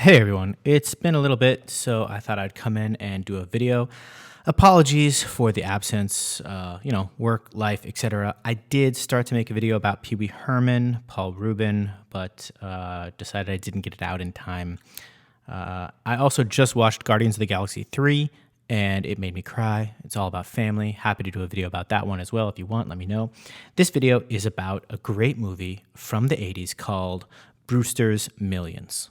Hey everyone, it's been a little bit, so I thought I'd come in and do a video. Apologies for the absence, work, life, etc. I did start to make a video about Pee Wee Herman, Paul Rubin, but decided I didn't get it out in time. I also just watched Guardians of the Galaxy 3, and it made me cry. It's all about family. Happy to do a video about that one as well. If you want, let me know. This video is about a great movie from the 80s called Brewster's Millions.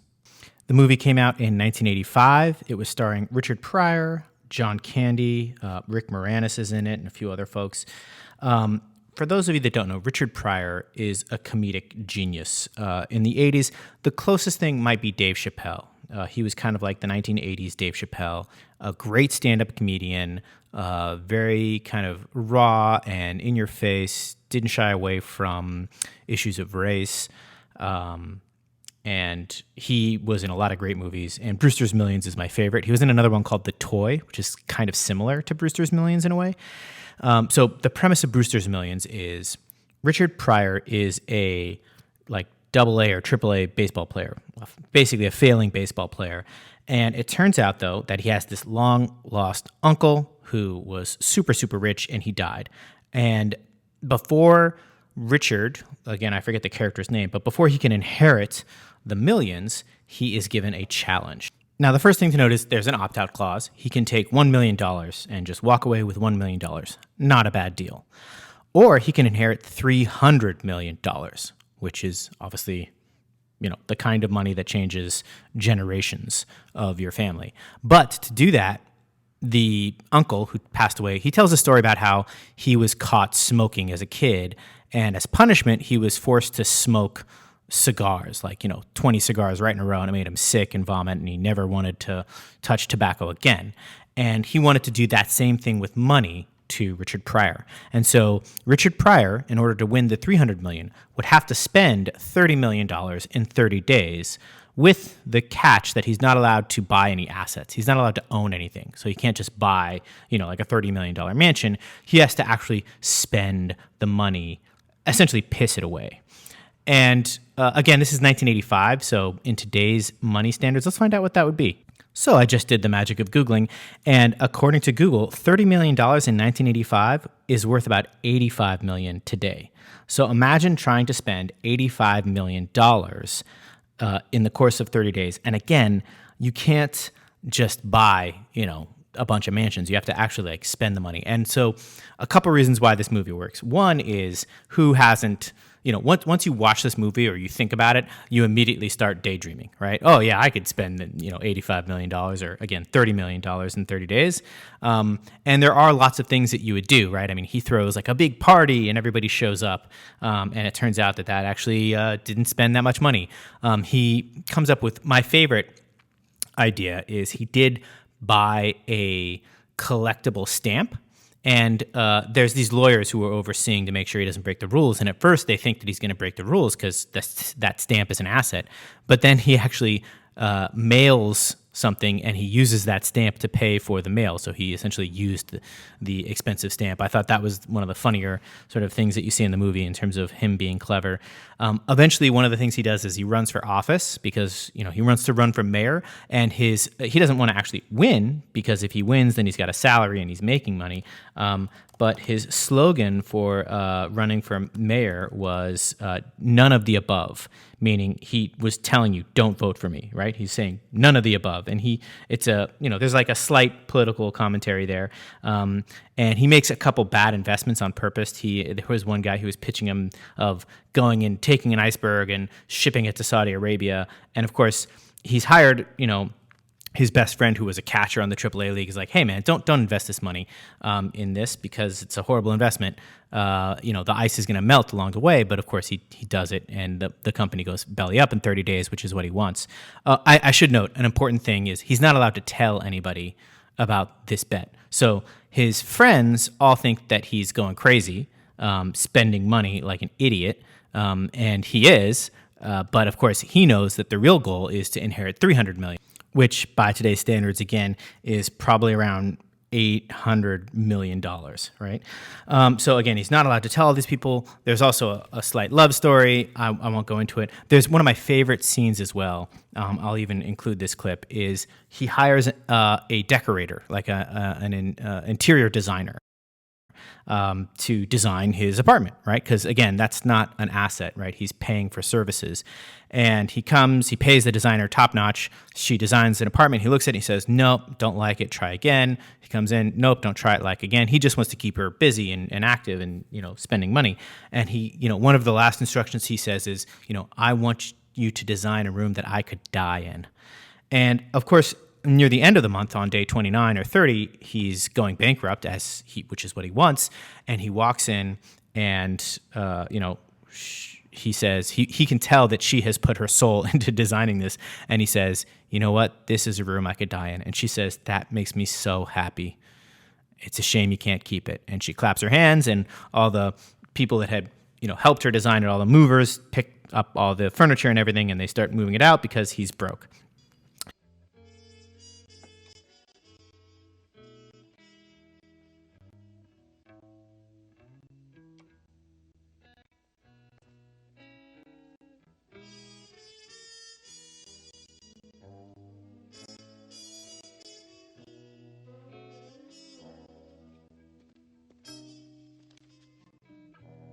The movie came out in 1985. It was starring Richard Pryor, John Candy, Rick Moranis is in it, and a few other folks. For those of you that don't know, Richard Pryor is a comedic genius. In the 80s, the closest thing might be Dave Chappelle. He was kind of like the 1980s Dave Chappelle, a great stand-up comedian, very kind of raw and in your face, didn't shy away from issues of race. And he was in a lot of great movies, and Brewster's Millions is my favorite. He was in another one called The Toy, which is kind of similar to Brewster's Millions in a way. So the premise of Brewster's Millions is Richard Pryor is a double A or triple A baseball player, basically a failing baseball player. And it turns out, though, that he has this long-lost uncle who was super, super rich, and he died. And before Richard, again, I forget the character's name, but before he can inherit the millions, he is given a challenge. Now, the first thing to note is there's an opt-out clause. He can take $1 million and just walk away with $1 million. Not a bad deal. Or he can inherit $300 million, which is obviously, the kind of money that changes generations of your family. But to do that, the uncle who passed away, he tells a story about how he was caught smoking as a kid, and as punishment, he was forced to smoke cigars, 20 cigars right in a row, and it made him sick and vomit, and he never wanted to touch tobacco again. And he wanted to do that same thing with money to Richard Pryor. And so Richard Pryor, in order to win the $300 million, would have to spend $30 million in 30 days, with the catch that he's not allowed to buy any assets. He's not allowed to own anything. So he can't just buy, like a $30 million mansion. He has to actually spend the money, essentially piss it away. And again, this is 1985, so in today's money standards, let's find out what that would be. So I just did the magic of Googling, and according to Google, $30 million in 1985 is worth about $85 million today. So imagine trying to spend $85 million in the course of 30 days. And again, you can't just buy, a bunch of mansions. You have to actually spend the money. And so a couple reasons why this movie works. One is who hasn't, once you watch this movie or you think about it, you immediately start daydreaming, right? Oh yeah, I could spend, $85 million or again, $30 million in 30 days. And there are lots of things that you would do, right? I mean, he throws a big party and everybody shows up. And it turns out that actually didn't spend that much money. He comes up with my favorite idea is he did buy a collectible stamp. And there's these lawyers who are overseeing to make sure he doesn't break the rules. And at first they think that he's going to break the rules because that stamp is an asset. But then he actually mails something, and he uses that stamp to pay for the mail. So he essentially used the expensive stamp. I thought that was one of the funnier sort of things that you see in the movie in terms of him being clever. Eventually, one of the things he does is he runs for office because he wants to run for mayor, and he doesn't want to actually win because if he wins, then he's got a salary and he's making money. But his slogan for running for mayor was none of the above, meaning he was telling you, don't vote for me, right? He's saying none of the above. And there's a slight political commentary there. And he makes a couple bad investments on purpose. There was one guy who was pitching him of going and taking an iceberg and shipping it to Saudi Arabia. And of course, he's hired, his best friend who was a catcher on the AAA league is like, hey man, don't invest this money in this because it's a horrible investment. The ice is going to melt along the way, but of course he does it, and the company goes belly up in 30 days, which is what he wants. I should note an important thing is he's not allowed to tell anybody about this bet. So his friends all think that he's going crazy, spending money like an idiot, and he is. But of course he knows that the real goal is to inherit $300 million. Which by today's standards, again, is probably around $800 million, right? So again, he's not allowed to tell all these people. There's also a slight love story. I won't go into it. There's one of my favorite scenes as well. I'll even include this clip. Is he hires a decorator, like an interior designer, to design his apartment, right? Because again, that's not an asset, right? He's paying for services. And he comes, he pays the designer top notch. She designs an apartment. He looks at it, he says, nope, don't like it, try again. He comes in, nope, don't try it, like again. He just wants to keep her busy and active and, spending money. And he, one of the last instructions he says is, I want you to design a room that I could die in. And of course, near the end of the month, on day 29 or 30, he's going bankrupt, which is what he wants. And he walks in, and he says he can tell that she has put her soul into designing this. And he says, you know what? This is a room I could die in. And she says, that makes me so happy. It's a shame you can't keep it. And she claps her hands, and all the people that had helped her design it, all the movers, pick up all the furniture and everything, and they start moving it out because he's broke.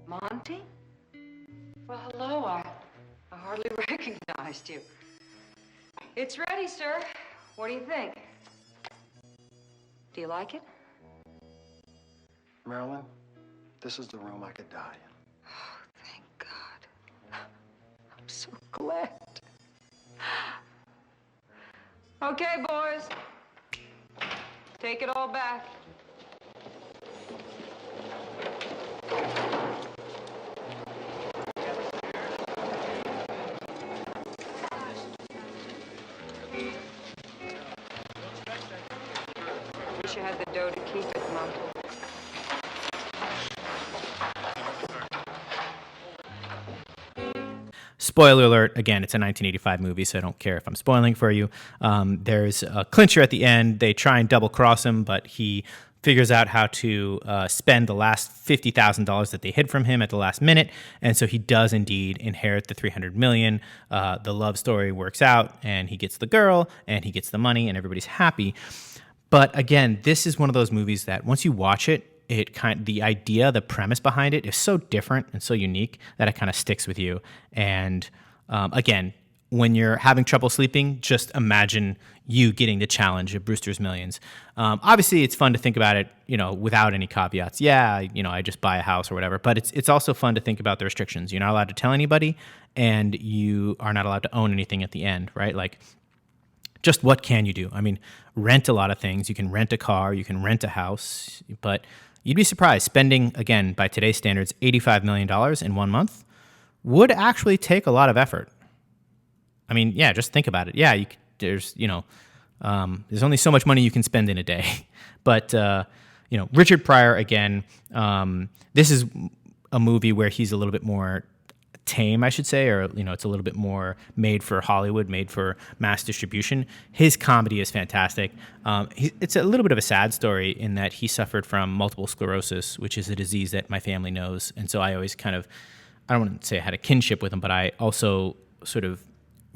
Monty? Well, hello. I hardly recognized you. It's ready, sir. What do you think? Do you like it? Marilyn, this is the room I could die in. Oh, thank God. I'm so glad. Okay, boys. Take it all back. Wish you had the dough to keep it, Mom. Spoiler alert, again, it's a 1985 movie, so I don't care if I'm spoiling for you. There's a clincher at the end. They try and double-cross him, but he figures out how to spend the last $50,000 that they hid from him at the last minute, and so he does indeed inherit the $300 million. The love story works out, and he gets the girl, and he gets the money, and everybody's happy. But again, this is one of those movies that once you watch it, the idea, the premise behind it is so different and so unique that it kind of sticks with you. And again, when you're having trouble sleeping, just imagine you getting the challenge of Brewster's Millions. Obviously, it's fun to think about it, without any caveats. Yeah, I just buy a house or whatever. But it's also fun to think about the restrictions. You're not allowed to tell anybody, and you are not allowed to own anything at the end, right? Like, just what can you do? I mean, rent a lot of things. You can rent a car, you can rent a house, but you'd be surprised. Spending, again, by today's standards, $85 million in 1 month would actually take a lot of effort. I mean, yeah, just think about it. Yeah, there's only so much money you can spend in a day. But, Richard Pryor, again, this is a movie where he's a little bit more tame, I should say, or, it's a little bit more made for Hollywood, made for mass distribution. His comedy is fantastic. It's a little bit of a sad story in that he suffered from multiple sclerosis, which is a disease that my family knows. And so I always I don't want to say I had a kinship with him, but I also sort of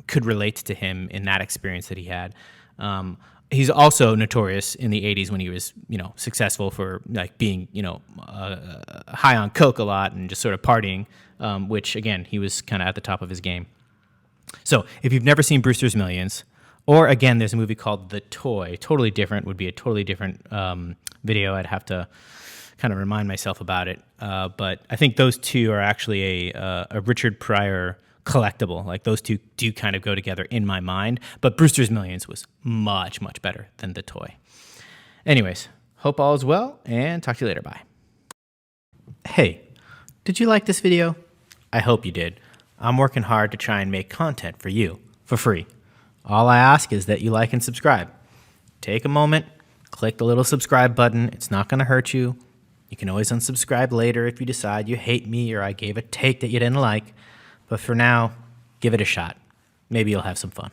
could relate to him in that experience that he had. He's also notorious in the 80s when he was, successful for like being, high on coke a lot and just sort of partying, which again, he was kind of at the top of his game. So if you've never seen Brewster's Millions, or again, there's a movie called The Toy, totally different, would be a totally different video. I'd have to kind of remind myself about it. But I think those two are actually a Richard Pryor collectible. Like, those two do kind of go together in my mind, but Brewster's Millions was much, much better than The Toy. Anyways, hope all is well, and talk to you later. Bye. Hey, did you like this video? I hope you did. I'm working hard to try and make content for you for free. All I ask is that you like and subscribe. Take a moment, click the little subscribe button. It's not going to hurt you. You can always unsubscribe later if you decide you hate me or I gave a take that you didn't like. But for now, give it a shot. Maybe you'll have some fun.